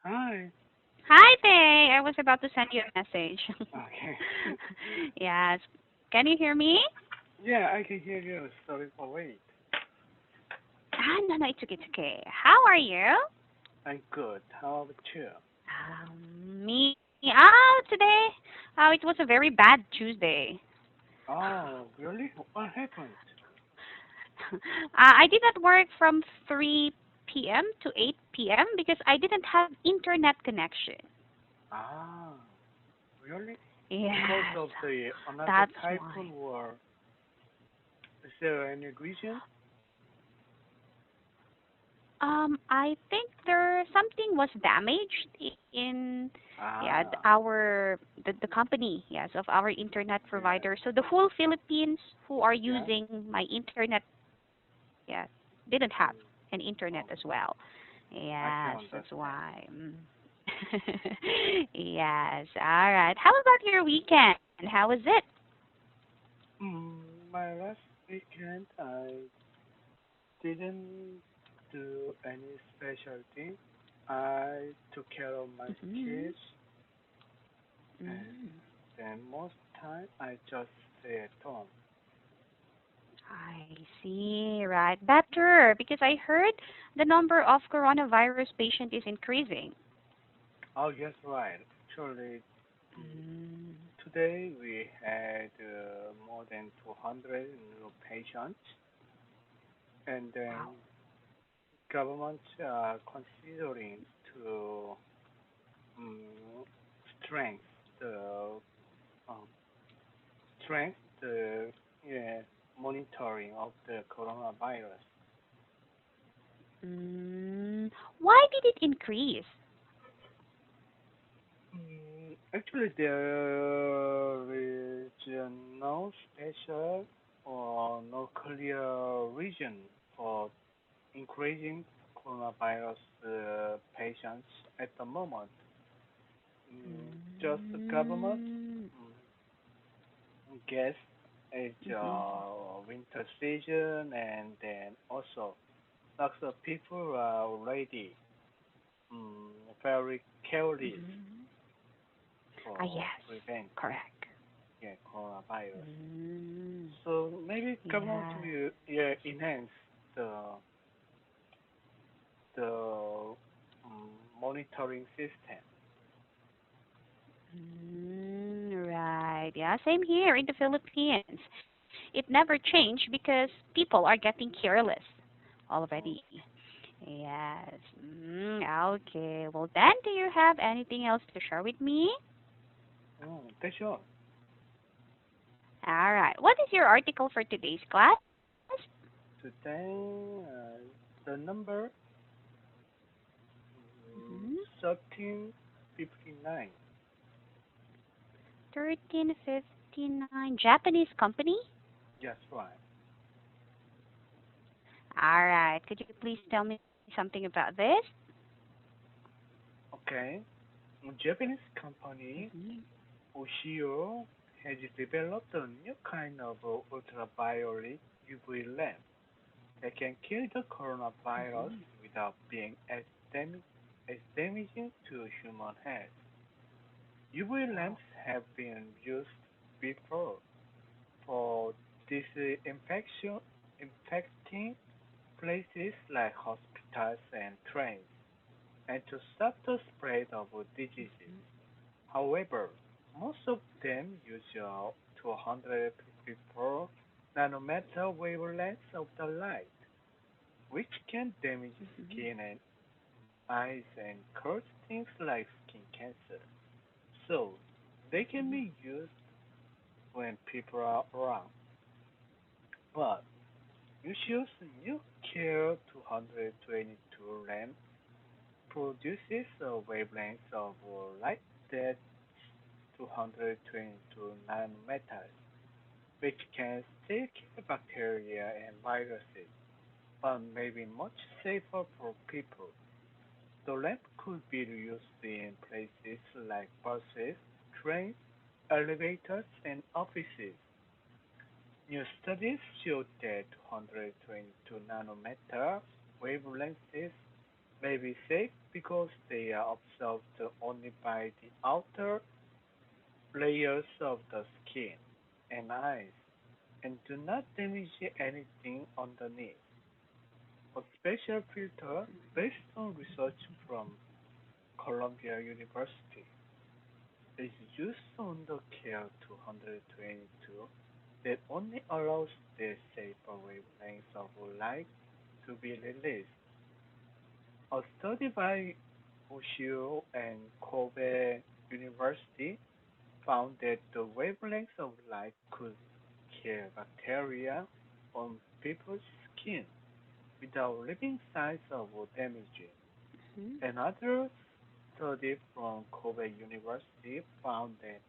Hi. Hi there. I was about to send you a message. Okay. Yes. Can you hear me? Yeah, I can hear you. Sorry for wait. No, it's okay, it's okay. How are you? I'm good. How about you? Me. Today. It was a very bad Tuesday. Oh, really? What happened? I did not work from 3 p.m. to 8 p.m. because I didn't have internet connection. Ah, really? Because Yes, of the another that's typhoon why. or is there any reason? I think there something was damaged in Ah, the company, yes, of our internet yeah. provider. So the whole Philippines who are Yeah? using my internet, yeah, didn't have Mm, an internet as okay. well. I can Yes, that's understand. why. Yes. All right. How about your weekend? How was it? My last weekend, I didn't do any special thing. I took care of my Mm-hmm. kids, and Mm. then most time I just stay at home. I see, right. Better, because I heard the number of coronavirus patient is increasing. Oh, yes, right. Actually, mm, Mm. today we had more than 200 new patients, and then Wow. government considering to um, strength the um, strength the yeah, monitoring of the coronavirus. Why did it increase? Actually, there is no special or no clear reason for increasing coronavirus patients at the moment. Just the government Mm. guess it's Mm-hmm. winter season, and then also lots of people are already very careless Mm-hmm. Ah, for yes. prevent Correct. yeah, coronavirus. Mm. So maybe government Yes. will enhance the the monitoring system. Right. Yeah, same here in the Philippines. It never changed because people are getting careless Oh, already. Yes. Okay. Well, then, do you have anything else to share with me? that's all. All right. What is your article for today's class? Today, the number Mm-hmm. 1359. 1359. Japanese company? Yes, right. All right. Could you please tell me something about this? Okay. A Japanese company Mm-hmm. Oshio has developed a new kind of ultraviolet UV lamp that can kill the coronavirus Mm-hmm. without being as damaging to human health. UV Wow. lamps have been used before for infecting places like hospitals and trains, and to stop the spread of diseases. However, most of them use 254 nanometer wavelengths of the light, which can damage Mm-hmm. skin and eyes and cause things like skin cancer. So, they can Mm-hmm. be used when people are around. But Ushio's new Care 222 lamp produces a wavelength of light that's 222 nanometers, which can still kill bacteria and viruses, but may be much safer for people. The lamp could be used in places like buses, trains, elevators, and offices. New studies show that 222 nanometer wavelengths may be safe because they are absorbed only by the outer layers of the skin and eyes and do not damage anything underneath. A special filter based on research from Columbia University is used on the Care 222 that only allows the safer wavelengths of light to be released. A study by Ushio and Kobe University found that the wavelengths of light could kill bacteria on people's skin without leaving signs of damage. Mhm. Another study from Kobe University found that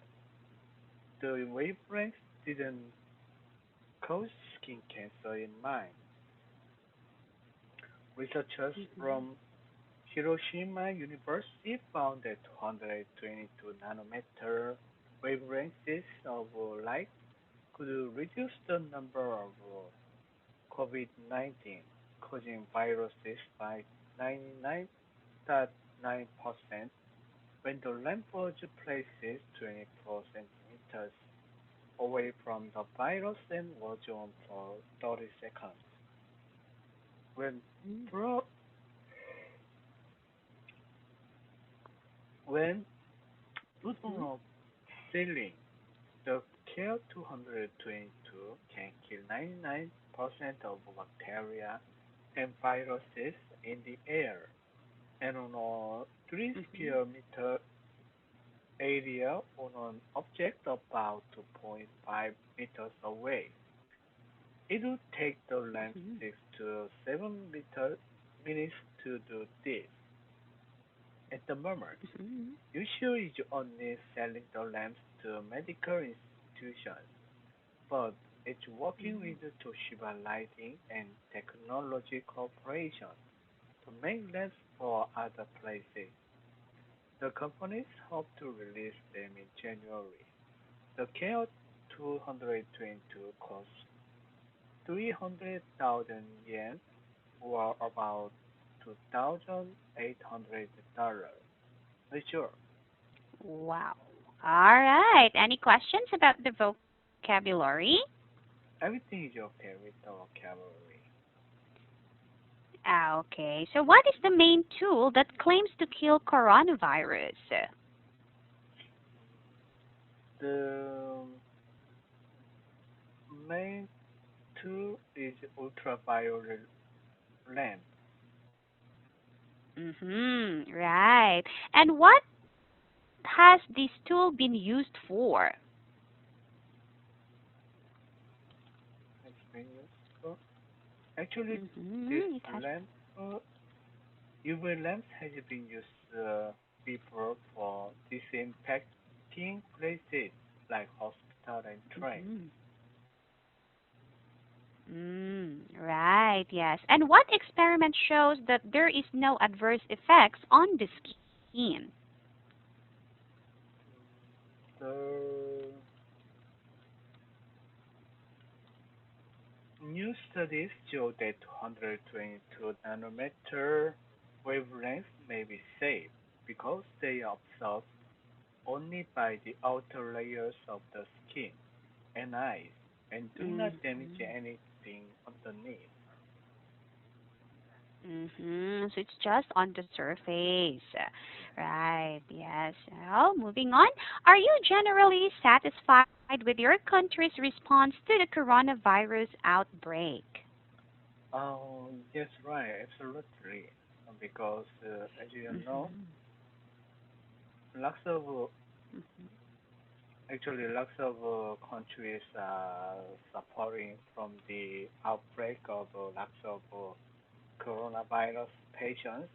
the wavelengths didn't cause skin cancer in mice. Researchers Mhm. from Hiroshima University found that 222 nanometer wavelengths of light could reduce the number of COVID-19 causing viruses by 99.9% when the lamp was placed 24 centimeters away from the virus and was on for 30 seconds. When Mhm. pro- when put on Mhm. a ceiling, the Care 222 can kill 99% of bacteria and viruses in the air, and on a 3 Mhm. square meter area on an object about 2.5 meters away. It would take the lamp Mhm. 6 to 7 minutes to do this. At the moment, Mhm. Usually is only selling the lamps to medical institutions, but it's working Mhm. with Toshiba Lighting and Technology Corporation to make lamps for other places. The companies hope to release them in January. The KO222 costs 300,000 yen or about $2,800. Sure, Wow. All right. Any questions about the vocabulary? everything is okay with the vocabulary. Ah, okay. So, what is the main tool that claims to kill coronavirus? The main tool is ultraviolet lamp. Mm-hmm. Right. And what has this tool been used for? Has been used for. Actually, this Mm-hmm. It has. lamp, uh, UV lamps, has been used before for disinfecting places like hospital and train. Mm-hmm. Right, yes. And what experiment shows that there is no adverse effects on the skin? The new studies show that 122 nanometer wavelengths may be safe because they are absorbed only by the outer layers of the skin and eyes and do not damage Mm-hmm. anything underneath. Mm-hmm. So it's just on the surface. Yeah. Right, yes. Well, moving on. Are you generally satisfied with your country's response to the coronavirus outbreak? Yes, right, absolutely. Because as you know, Mm-hmm. lots of actually lots of countries are suffering from the outbreak of lots of coronavirus patients.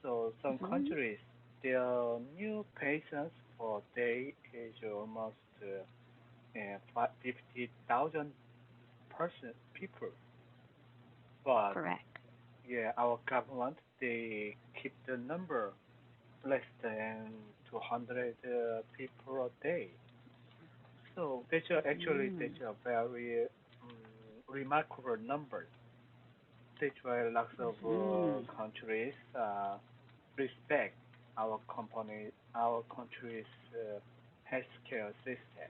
So some Mm-hmm. countries, their new patients per day is almost 50,000 people. But Correct. yeah, our government they keep the number less than 200 people a day. So actually Mm. that's a very remarkable number. That's why lots of Mhm. countries respect our country's healthcare system.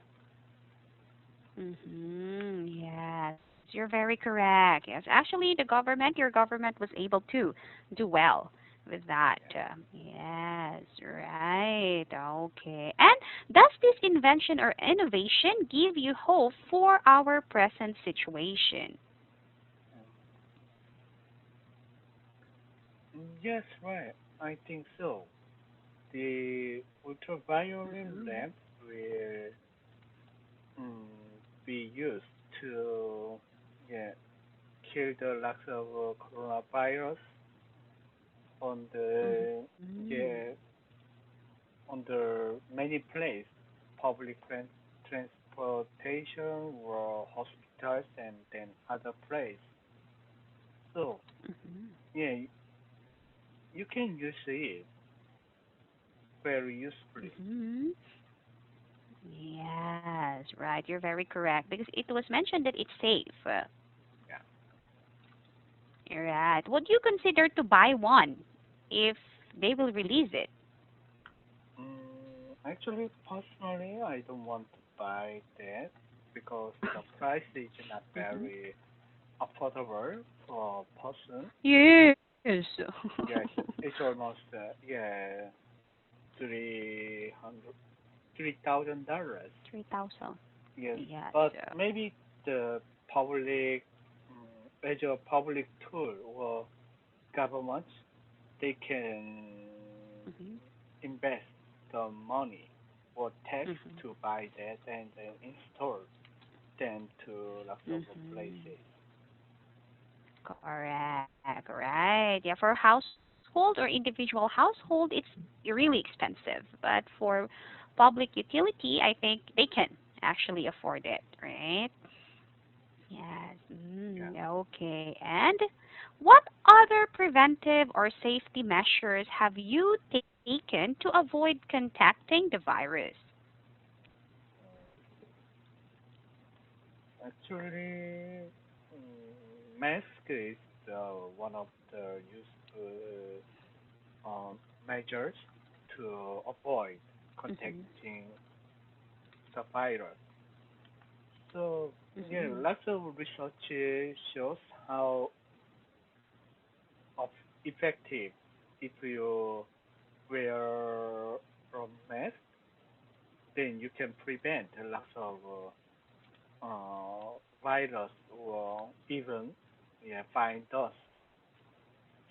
Yes, you're very correct. Yes, actually, your government was able to do well with that. Yeah. Yes, right. Okay. And does this invention or innovation give you hope for our present situation? Yes, right. I think so. The ultraviolet Mm-hmm. lamp will be used to yeah, kill the lots of coronavirus on the Mm-hmm. yeah, on the many places, public transportation or hospitals and then other places. So Mm-hmm. yeah, you can use it very usefully. Mm-hmm. Yes, right. You're very correct because it was mentioned that it's safe. Yeah. Right. Would you consider to buy one if they will release it? Actually, personally, I don't want to buy that because the price is not Mm-hmm. very affordable for a person. Yes. Yes, it's almost three hundred $3,000. 3,000. Yes, Yes. but maybe the public, as a public tool or government, they can Mm-hmm. invest the money or tax Mm-hmm. to buy that and then install them to lots of Mm-hmm. places. Correct. Right. Yeah, for household or individual household, it's really expensive. But for public utility, I think they can actually afford it, right? Yes. Yeah. Okay. And what other preventive or safety measures have you taken to avoid contacting the virus? Actually, mask is one of the useful measures to avoid Mhm. contacting the virus. So yeah, Mhm. lots of research shows how of effective if you wear a mask, then you can prevent lots of virus or even find dust.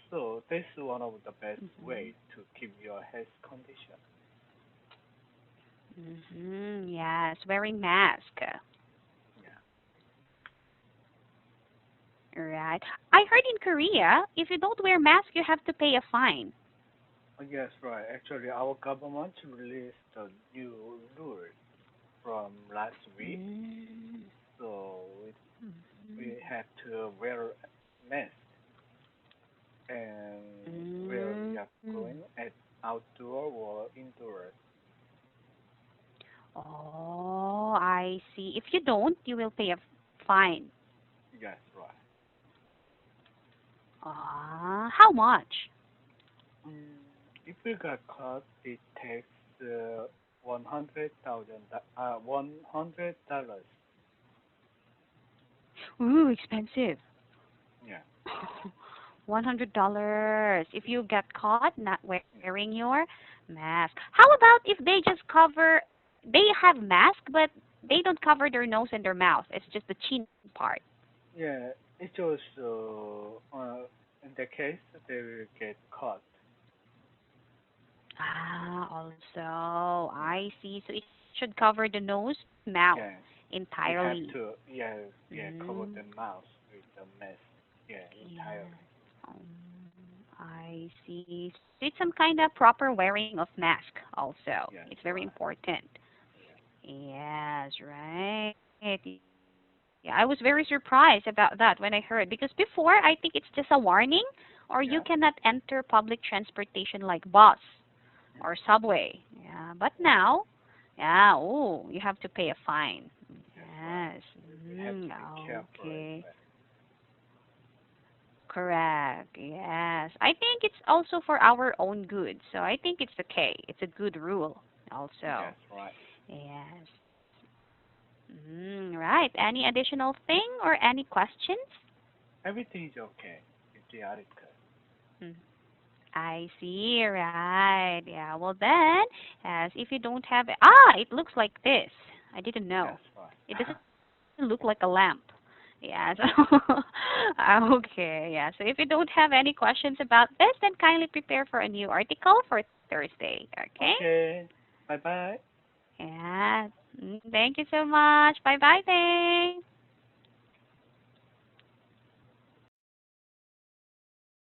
So this is one of the best Mhm. way to keep your health condition. Mhm. Yes, wearing mask. Yeah. Right. I heard in Korea, if you don't wear mask, you have to pay a fine. Yes, right. Actually, our government released a new rule from last week, Mm. so we Mhm. have to wear mask and where we are Mm. going at outdoor or indoor. Oh, I see. If you don't, you will pay a fine. Yes, right. Ah, how much? Mm, if we got caught, it takes uh, 100,000, $100. Ooh, expensive. Yeah, $100 if you get caught not yeah, wearing your mask. How about if they just cover, they have mask, but they don't cover their nose and their mouth. It's just the chin part. yeah. It's also in the case they will get caught. Ah, also, Yeah, I see. So it should cover the nose, mouth yeah. You have entirely. to cover Mm, the mouth with the mask. Yeah, yeah. entirely. Um, I see. So it's some kind of proper wearing of mask also. Yes, It's very right. important. Yeah. Yes, right. Yeah, I was very surprised about that when I heard because before I think it's just a warning or you cannot Yeah. enter public transportation like bus or subway. Yeah, but Yeah. now, yeah, oh, you have to pay a fine. Yes, right. Yes. We have to be careful as Okay. well. Correct. Yes. I think it's also for our own good. So I think it's okay. It's a good rule also. Yes, right. Yes. Right. Any additional thing or any questions? Everything is okay with the article. Mm, I see. Right. Yeah. Well then, as if you don't have it looks like this. I didn't Yes, know. It right. doesn't look like a lamp. Yeah. So okay. Yeah. So if you don't have any questions about this, then kindly prepare for a new article for Thursday. Okay. Okay. Bye bye. Yeah. Thank you so much. Bye bye then.